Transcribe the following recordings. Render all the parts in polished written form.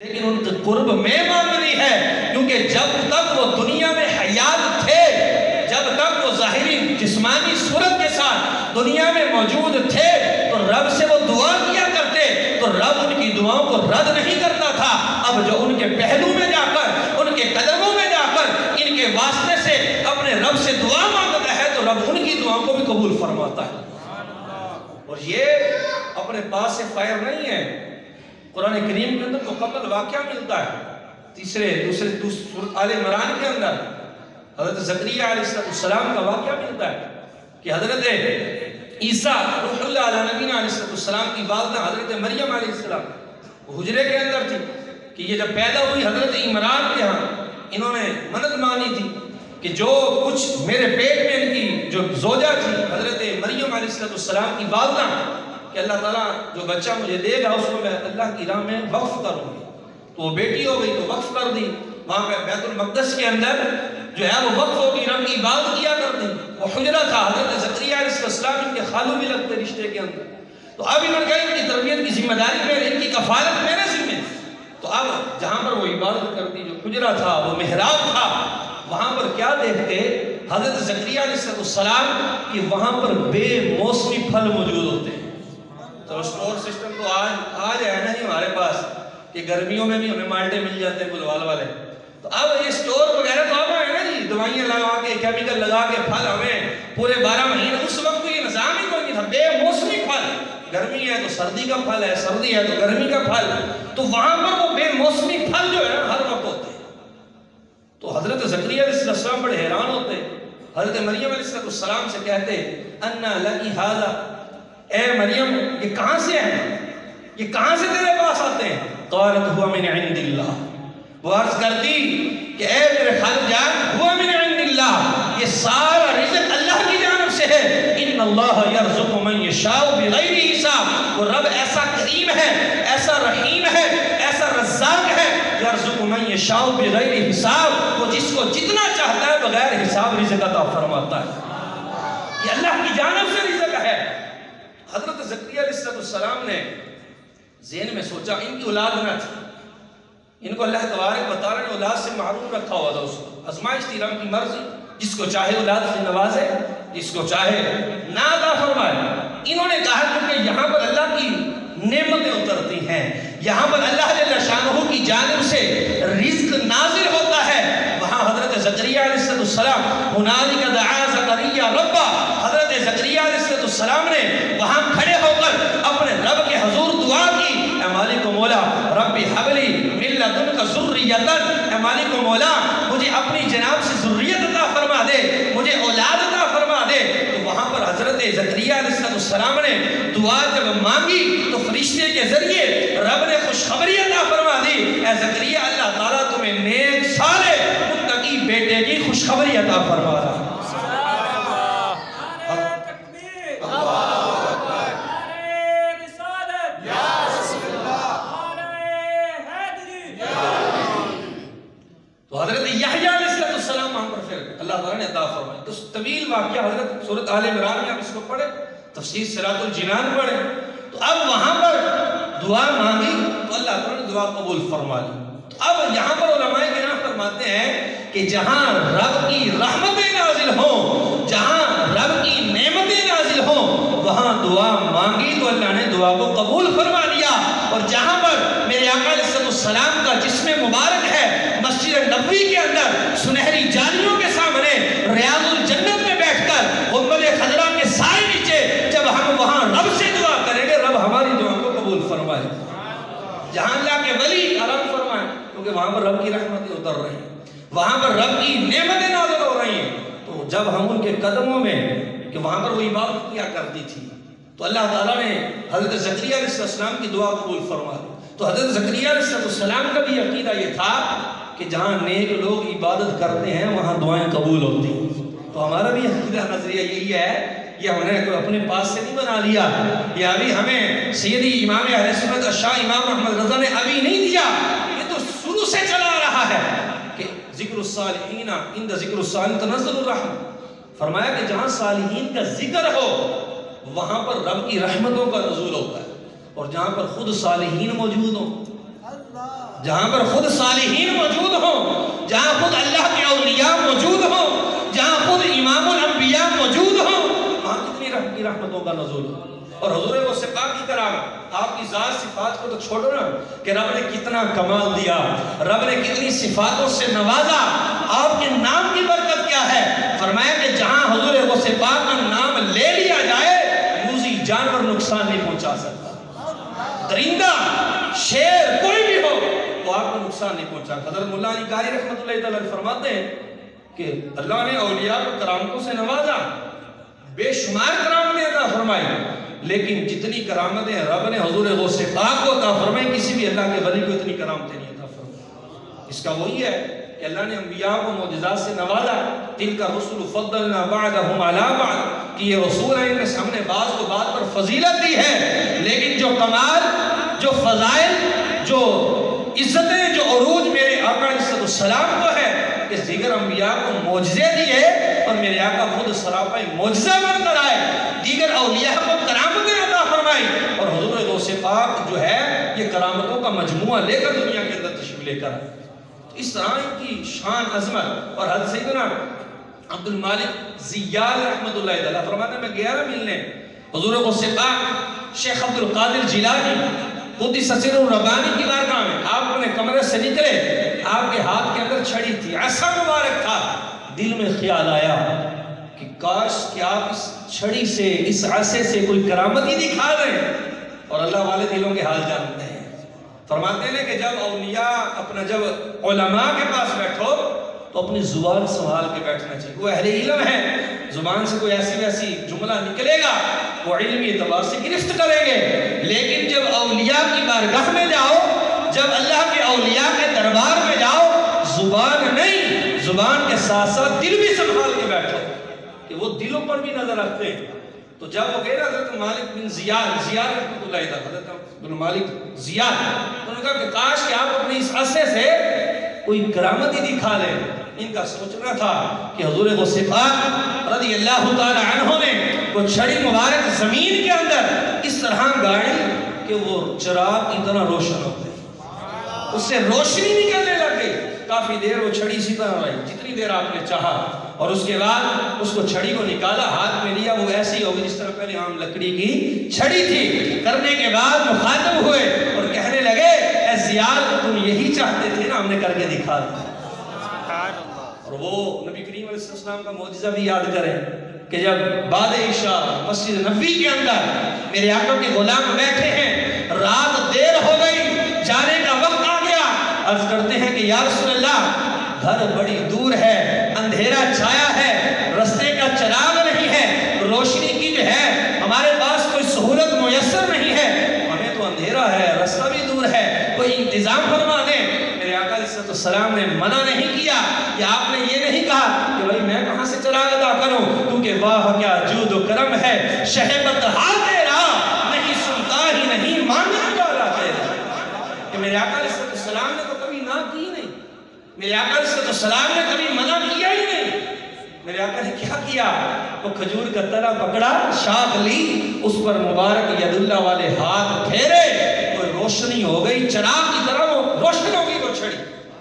لیکن ان کے قرب میں مانگنی ہے، کیونکہ جب تک وہ دنیا میں حیات تھے، جب تک وہ ظاہری جسمانی صورت کے ساتھ دنیا میں موجود تھے تو رب سے وہ دعا کیا کرتے، تو رب ان کی دعاؤں کو رد نہیں کرتا تھا۔ اب جو ان کے پہلو میں جا کر، ان کے قدموں میں جا کر ان کے واسطے سے اپنے رب سے دعا مانگتا ہے تو رب ان کی دعاؤں کو بھی قبول فرماتا ہے۔ اور یہ اپنے پاس سے فائر نہیں ہے، قرآن کریم کے اندر مکمل واقعہ ملتا ہے۔ دوسرے سورۃ آل عمران کے اندر حضرت زکریا علیہ السلام کا واقعہ ملتا ہے کہ حضرت عیسیٰ روح اللہ علیہ نبینا علیہ السلام کی والدہ حضرت مریم علیہ السلام وہ حجرے کے اندر تھی کہ یہ جب پیدا ہوئی حضرت عمران کے ہاں انہوں نے منت مانی تھی کہ جو کچھ میرے پیٹ میں ان کی جو زوجہ تھی حضرت مریم علیہ السلام کی والدہ کہ اللہ تعالیٰ جو بچہ مجھے دے گا اس کو میں اللہ کی راہ میں وقف کروں گی، تو وہ بیٹی ہو گئی تو وقف کر دی۔ وہاں پہ بیت المقدس کے اندر جو ہے وہ وقف ہو گئی، رب کی عبادت کیا کرتی، وہ حجرہ تھا، حضرت زکریا علیہ السلام ان کے خالو بھی لگتے رشتے کے اندر۔ تو اب انہوں نے کہا ان کی تربیت کی ذمہ داری میرے، ان کی کفالت میرے ذمہ۔ تو اب جہاں پر وہ عبادت کرتی، جو حجرہ تھا، وہ محراب تھا، وہاں پر کیا دیکھتے حضرت زکریا علیہ السلام کہ وہاں پر بے موسمی پھل موجود ہوتے ہیں۔ تو سٹور سسٹم تو آج ہے نہیں ہمارے پاس کہ گرمیوں میں بھی ہمیں مالٹے مل جاتے ہیں گلوال والے، تو اب یہ سٹور وغیرہ تو اب ہے نا جی، دوائیاں لگا کے کیمیکل لگا کے پھل ہمیں پورے 12 مہینے، اس وقت یہ نظام ہی کوئی نہیں تھا، بے موسمی پھل، گرمی ہے تو سردی کا پھل ہے، سردی ہے تو گرمی کا پھل، تو وہاں پر وہ بے موسمی پھل جو ہے ہر وقت ہوتے ہیں۔ تو حضرت زکریا علیہ السلام بڑے حیران ہوتے، حضرت مریم علیہ السلام سے کہتے انا لکی ھذا، اے مریم یہ کہاں سے ہیں، یہ کہاں سے تیرے پاس آتے ہیں؟ قالت ہوا من عند اللہ، وہ عرض کرتی کہ اے میرے خالق جان ہوا من عند اللہ، یہ سارا رزق اللہ کی جانب سے ہے۔ ان اللہ یرزق من یشاء بغیر حساب، وہ رب ایسا کریم ہے، ایسا رحیم ہے، ایسا رزاق ہے، یرزق من یشاء بغیر حساب، وہ جس کو جتنا چاہتا ہے بغیر حساب رزق عطا فرماتا ہے، یہ اللہ کی جانب سے رزق ہے۔ حضرت زکریا علیہ السلام نے ذہن میں سوچا ان کی اولاد نہ تھی، ان کو اللہ تبارک و تعالیٰ نے اولاد سے محروم رکھا ہوا تھا، اس کو آزمائش تھی، رب کی مرضی، جس کو چاہے اولاد سے نوازے، جس کو چاہے نہ عطا فرمائے۔ انہوں نے کہا کہ یہاں پر اللہ کی نعمتیں اترتی ہیں، یہاں پر اللہ جل شانہ کی جانب سے رزق نازل ہوتا ہے، وہاں حضرت زکریا علیہ السلام ہنالک دعا زکریا ربہ، حضرت زکریا علیہ السلام نے وہاں کھڑے ہو کر اپنے رب کے حضور دعا کی، اے مالک و مولا رب حب لی من لدنک ذریۃ، اے مالک و مولا مجھے اپنی جناب سے ذریت عطا فرما دے، مجھے اولاد عطا فرما دے۔ تو وہاں پر حضرت زکریا علیہ السلام نے دعا جب مانگی تو فرشتے کے ذریعے رب نے خوشخبری عطا فرما دی، اے زکریا اللہ تعالیٰ تمہیں نیک صالح متقی بیٹے کی خوشخبری عطا فرما رہا۔ تو حضرت یحییٰ علیہ السلام وہاں پر پھر اللہ تعالیٰ نے عطا فرمائی۔ تو طویل واقعہ حضرت سورۃ آل عمران میں آپ اس کو پڑھیں، تفسیر صراط الجنان پڑھیں، تو اب وہاں پر دعا مانگی تو اللہ تعالیٰ نے دعا قبول فرما لی۔ تو اب یہاں پر علماء کرام فرماتے ہیں کہ جہاں رب کی رحمتیں نازل ہوں، جہاں رب کی نعمتیں نازل ہوں، وہاں دعا مانگی تو اللہ نے دعا کو قبول فرما لیا۔ اور جہاں پر میرے آقا علیہ السلام کا جسم مبارک ہے، مسجد نبوی کے اندر سنہری جالیوں کے سامنے ریاض الجنت میں بیٹھ کر غنبد خضرا کے سائے نیچے جب ہم وہاں رب سے دعا کریں گے، رب ہماری دعا کو قبول فرمائے، جہاں اللہ کے ولی آرام فرمائے، کیونکہ وہاں پر رب کی رحمتیں اتر رہی ہیں، وہاں پر رب کی نعمتیں نازل ہو رہی ہیں۔ تو جب ہم ان کے قدموں میں کہ وہاں پر وہ عبادت کیا کرتی تھی تو اللہ تعالیٰ نے حضرت زکریا علیہ السلام کی دعا قبول فرما دی۔ تو حضرت زکریا علیہ السلام کا بھی عقیدہ یہ تھا کہ جہاں نیک لوگ عبادت کرتے ہیں وہاں دعائیں قبول ہوتی ہیں۔ تو ہمارا بھی عقیدہ نظریہ یہی ہے، یہ ہم نے کوئی اپنے پاس سے نہیں بنا لیا، یہ ابھی ہمیں سیدی امام اہل سنت الشاہ امام احمد رضا نے ابھی نہیں دیا، یہ تو شروع سے چلا رہا ہے کہ ذکر الصالحین عند ذکر الصالحین تنزل الرحمہ، فرمایا کہ جہاں صالحین کا ذکر ہو وہاں پر رب کی رحمتوں کا نزول ہوتا ہے، اور جہاں پر خود صالحین موجود ہوں جہاں پر خود صالحین موجود ہوں، جہاں خود اللہ کے اولیاء موجود ہوں، جہاں خود امام الانبیاء موجود ہوں، وہاں کتنی رحمتوں کا نزول ہو۔ اور حضور وہ صفات کی کرامت، آپ کی ذات صفات کو تو چھوڑو نا کہ رب نے کتنا کمال دیا، رب نے کتنی صفاتوں سے نوازا، آپ کے نام کی برکت کیا ہے۔ فرمایا کہ جہاں حضور وہ صفات کا نام لے لیا جائے، موذی جانور نقصان نہیں پہنچا سکتا، درندہ شیر کوئی بھی ہو وہ آپ کو نقصان نہیں پہنچا۔ حضرت مولا علی قاری رحمۃ اللہ تعالی فرماتے ہیں کہ اللہ نے اولیاء کو کرامتوں سے نوازا، بے شمار کرامتیں عطا فرمائی، لیکن جتنی کرامتیں رب نے حضور غوث پاک کو عطا فرمائی، کسی بھی اللہ کے ولی کو اتنی کرامتیں نہیں عطا فرمائی۔ اس کا وہی ہے کہ اللہ نے انبیاء کو معجزات سے نوازا، تِلْكَ الرُّسُلُ فَضَّلْنَا بَعْضَهُمْ عَلَىٰ بَعْضٍ، کہ یہ رسول ہیں، ان میں سے ہم نے بعض کو بعض پر فضیلت دی ہے، لیکن جو کمال، جو فضائل، جو عزتیں، جو عروج میرے آقا علیہ السلام کو ہے کہ دیگر انبیاء کو معجزے دیے اور میرے آقا خود سراپائی معجزہ بن کر آئے، دیگر اولیاء کو کرامتیں عطا فرمائی، اور حضور غوث پاک جو ہے یہ کرامتوں کا مجموعہ لے کر دنیا کے اندر تشریف لے کر آئے۔ اس طرح ان کی شان عظمت، اور حضرت سیدنا عبد المالک زیال رحمۃ اللہ علیہ فرماتے ہیں میں گیا نا ملنے حضور غوث پاک شیخ عبد القادر جیلانی قدس سر الربانی کی بارگاہ میں، آپ اپنے کمرے سے نکلے، آپ کے ہاتھ کے اندر چھڑی تھی، عصا مبارک تھا، دل میں خیال آیا کہ کاش کہ آپ اس چھڑی سے، اس عصے سے کوئی کرامت ہی دکھا دیں، اور اللہ والے دلوں کے حال جانتے ہیں۔ فرماتے ہیں کہ جب اولیاء اپنا، جب علماء کے پاس بیٹھو تو اپنی زبان سنبھال کے بیٹھنا چاہیے، وہ اہل علم ہے، زبان سے کوئی ایسی ویسی جملہ نکلے گا وہ علمی اعتبار سے گرفت کریں گے، لیکن جب اولیاء کی بارگاہ میں جاؤ، جب اللہ کے اولیاء کے دربار میں جاؤ، زبان نہیں، زبان کے ساتھ ساتھ دل بھی سنبھال کے بیٹھو کہ وہ دلوں پر بھی نظر رکھتے ہیں۔ تو جب وہ گئے نا حضرت مالک بن زیاد رحمۃ اللہ علیہ، حضرت بن مالک زیاد، انہوں نے کہا کہ کاش کہ آپ اپنی اس عصے سے کوئی کرامت ہی دکھا لیں۔ ان کا سوچنا تھا کہ حضور غوث پاک رضی اللہ تعالی عنہ نے وہ چھڑی مبارک زمین کے اندر اس طرح گاڑی کہ وہ چراغ اتنا روشن ہو گئی، اس سے روشنی نکلنے لگ گئی، کافی دیر وہ چھڑی اسی طرح رہی جتنی دیر آپ نے چاہا، اور اس کے بعد اس کو چھڑی کو نکالا، ہاتھ میں لیا، وہ ایسی ہو گئی جس طرح پہلے عام لکڑی کی چھڑی تھی۔ کرنے کے بعد مخاطب ہوئے اور کہنے لگے اے زیاد تم یہی چاہتے تھے نا، ہم نے کر کے دکھا دیا۔ اور وہ نبی کریم علیہ السلام کا معجزہ بھی یاد کریں کہ جب بعد عشاء مسجد نبوی کے اندر میرے آقا کے غلام بیٹھے ہیں، رات دیر ہو گئی، جانے کا وقت آ گیا، عرض کرتے ہیں کہ یا رسول اللہ گھر بڑی دور ہے، اندھیرا چھایا ہے، رستے کا چراغ نہیں ہے، روشنی کی جو ہے ہمارے پاس کوئی سہولت میسر نہیں ہے، ہمیں تو اندھیرا ہے، رستہ بھی دور ہے، کوئی انتظام فرما دیں۔ میرے آقا علیہ السلام نے منع نہیں کیا، یا آپ نے یہ نہیں کہا کہ بھائی میں کہاں سے چراغ ادا کروں، کیونکہ واہ کیا جود و کرم ہے، شہبت ہاں تیرا نہیں سنتا ہی نہیں ماننے والا تیرا، کہ میرے آقا علیہ السلام نے تو کبھی نہ کی نہیں، میرے آقا علیہ السلام نے کبھی منع کیا ہی نہیں۔ میرے آقا نے کیا کیا، وہ کھجور کا تنا پکڑا، شاخ لی، اس پر مبارک ید اللہ والے ہاتھ پھیرے، وہ روشنی ہو گئی، چراغ کی طرح وہ روشن ہو گئی وہ چھڑی،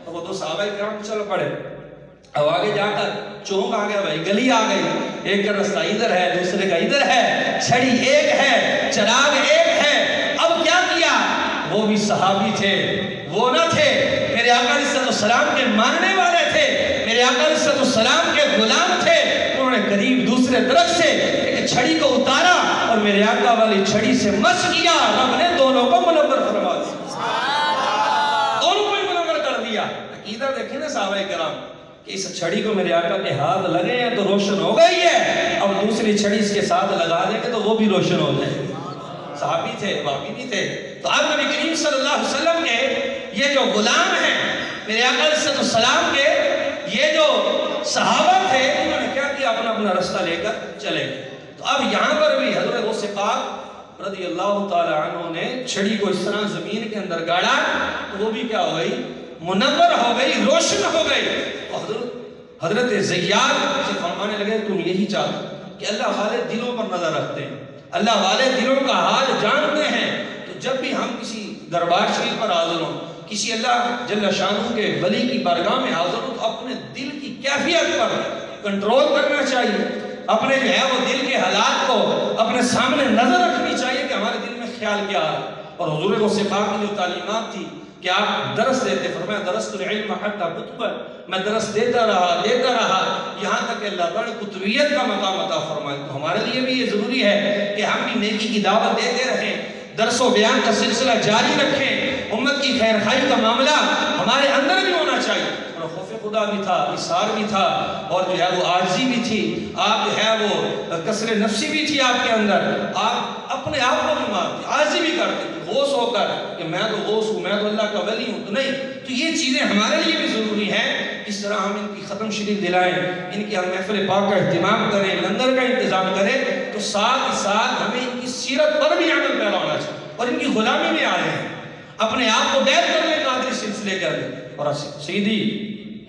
اور وہ دو صحابہ کرام چل پڑے۔ اب آگے جا کر چونک آ گیا بھائی، گلی آ گئی، ایک کا رستہ ادھر ہے، دوسرے کا ادھر ہے، چھڑی ایک ہے، چراغ ایک ہے۔ اب کیا کیا، وہ بھی صحابی تھے، وہ نہ تھے، میرے آقا علیہ السلام کے ماننے والے تھے، میرے آقا علیہ السلام کے غلام تھے، انہوں نے قریب دوسرے طرف سے ایک چھڑی کو اتارا اور میرے آقا والی چھڑی سے مس کیا، رب نے دونوں کو منور فرما دیا، دونوں کو منور کر دیا۔ عقیدہ دیکھیں نا صحابہ کرام کہ اس چھڑی کو میرے آقا کے ہاتھ لگے ہیں تو روشن ہو گئی ہے، اب دوسری چھڑی اس کے ساتھ لگا دیں گے تو وہ بھی روشن ہو جائے۔ صحابی تھے، واقعی بھی تھے۔ تو آپ نبی کریم صلی اللہ علیہ وسلم کے یہ جو غلام ہیں، میرے آقا علیہ السلام کے یہ جو صحابہ تھے، انہوں نے کیا کیا، اپنا اپنا رستہ لے کر چلے گئے۔ تو اب یہاں پر بھی حضرت غوث پاک رضی اللہ تعالی عنہ نے چھڑی کو اس طرح زمین کے اندر گاڑا تو وہ بھی کیا ہو گئی، منور ہو گئی، روشن ہو گئی۔ اور حضرت زیاد سے فرمانے لگے تم یہی چاہتے کہ اللہ والے دلوں پر نظر رکھتے ہیں، اللہ والے دلوں کا حال جانتے ہیں، تو جب بھی ہم کسی دربار شریف پر حاضر ہوں کسی اللہ جل شانہ کے ولی کی بارگاہ میں حاضر ہو تو اپنے دل کی کیفیت پر کنٹرول کرنا چاہیے، اپنے جو ہے وہ دل کے حالات کو اپنے سامنے نظر رکھنی چاہیے کہ ہمارے دل میں خیال کیا ہے۔ اور حضور غوث پاک کی جو تعلیمات تھی کہ آپ درس دیتے، فرمایا درست العلم حتی کتبہ، میں درس دیتا رہا یہاں تک کہ اللہ تعالیٰ نے کتبیت کا مقام عطا فرمایا۔ تو ہمارے لیے بھی یہ ضروری ہے کہ ہم بھی نیکی کی دعوت دیتے رہیں، درس و بیان کا سلسلہ جاری رکھیں، امت کی خیر خواہی کا معاملہ ہمارے اندر بھی ہونا چاہیے۔ اور خوف خدا بھی تھا، اصرار بھی تھا، اور جو ہے وہ عاجزی بھی تھی، آپ جو ہے وہ کسر نفسی بھی تھی آپ کے اندر، آپ اپنے آپ کو بھی مارتے، عاجزی بھی کرتے تھے غوث ہو کر کہ میں تو غوث ہوں، میں تو اللہ کا ولی ہوں، تو نہیں۔ تو یہ چیزیں ہمارے لیے بھی ضروری ہیں، اس طرح ہم ان کی ختم شریف دلائیں، ان کی ہم محفل پاک کا اہتمام کریں، لنگر کا انتظام کریں، تو ساتھ ہی ساتھ ہمیں ان کی سیرت پر بھی عمل پیرا ہونا چاہیے، اور ان کی غلامی میں آ رہے ہیں، اپنے آپ کو بیعت کر لیں قادری سلسلے کر لیں۔ اور سیدھی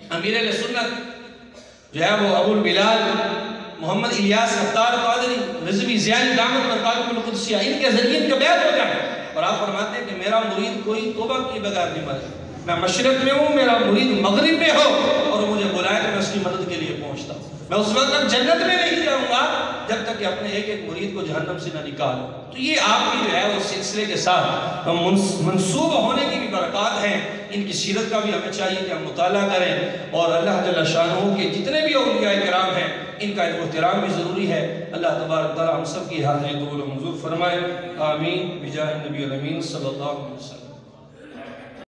امیر اہل سنت جو ہے وہ ابو البلال محمد الیاس ختار قادری رضوی ضیاء دامت برکاتہ القدسیہ، ان کے ذریعے ان کے بیعت ہو جائیں۔ اور آپ فرماتے ہیں کہ میرا مرید کوئی توبہ کی بغیر نہیں مرے، میں مشرق میں ہوں، میرا مرید مغرب میں ہو، اور مجھے بلائے تو میں اس کی مدد کے لیے پہنچتا ہوں۔ میں اس وقت تک جنت میں نہیں جاؤں گا جب تک کہ اپنے ایک ایک مرید کو جہنم سے نہ نکالوں۔ تو یہ آپ کی جو ہے وہ سلسلے کے ساتھ منسوب ہونے کی بھی برکات ہیں، ان کی سیرت کا بھی ہمیں چاہیے کہ ہم مطالعہ کریں، اور اللہ جل شانہ کے جتنے بھی اولیاء کرام ہیں ان کا احترام بھی ضروری ہے۔ اللہ تبارک تعالیٰ ہم سب کی حاضری قبول و منظور فرمائے، آمین بجاہ نبی الامین صلی اللہ علیہ وسلم۔